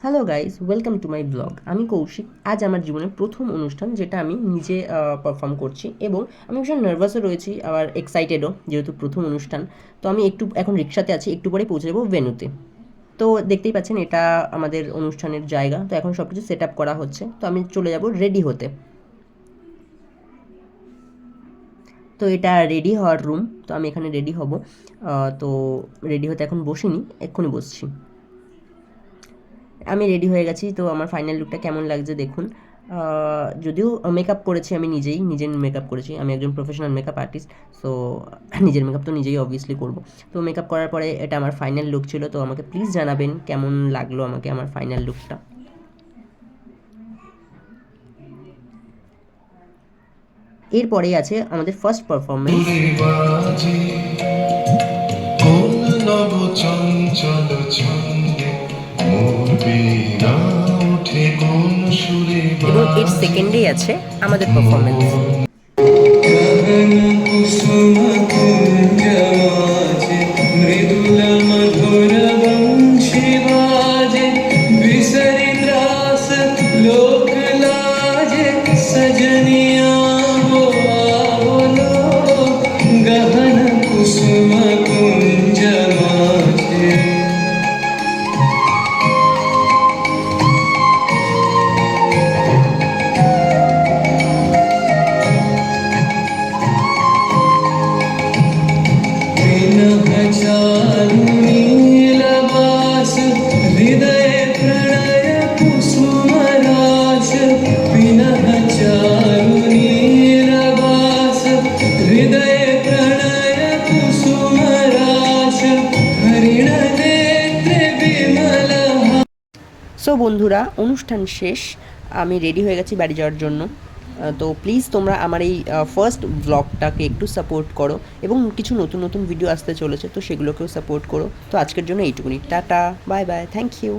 Hello guys, welcome to my blog. আমি কৌশিক। আজ আমার জীবনের প্রথম অনুষ্ঠান, যেটা আমি নিজে পারফর্ম করছি, এবং আমি ভীষণ নার্ভাসও রয়েছি, আবার এক্সাইটেডও, যেহেতু প্রথম অনুষ্ঠান। তো আমি একটু এখন রিক্সাতে আছি, একটু পরে পৌঁছে যাবো ভেন্যুতে। তো দেখতেই পাচ্ছেন, এটা আমাদের অনুষ্ঠানের জায়গা। তো এখন সব কিছু সেট আপ করা হচ্ছে, তো আমি চলে যাব রেডি হতে। তো এটা রেডি হওয়ার রুম, তো আমি এখানে রেডি হব। তো রেডি হতে এখন বসিনি, এক্ষুনি বসছি। আমি রেডি হয়ে গেছি। তো আমার ফাইনাল লুকটা কেমন লাগছে দেখুন। যদিও মেকআপ করেছি, আমি নিজের মেকআপ করেছি। আমি একজন প্রফেশনাল মেকআপ আর্টিস্ট। সো নিজের মেকআপ তো নিজেই অবভিয়াসলি করব। তো মেকআপ করার পরে এটা আমার ফাইনাল লুক ছিল। তো আমাকে প্লিজ জানাবেন কেমন লাগলো আমাকে আমার ফাইনাল লুকটা। এরপরেই আছে আমাদের ফার্স্ট পারফরমেন্স। এবং এর সেকেন্ডেই আছে আমাদের পারফরমেন্স। সো বন্ধুরা, অনুষ্ঠান শেষ। আমি রেডি হয়ে গেছি বাড়ি যাওয়ার জন্য। তো প্লিজ তোমরা আমার এই ফার্স্ট ব্লগটাকে একটু সাপোর্ট করো, এবং কিছু নতুন নতুন ভিডিও আসতে চলেছে, তো সেগুলোকেও সাপোর্ট করো। তো আজকের জন্য এইটুকুনি। Tata, bye bye, thank you.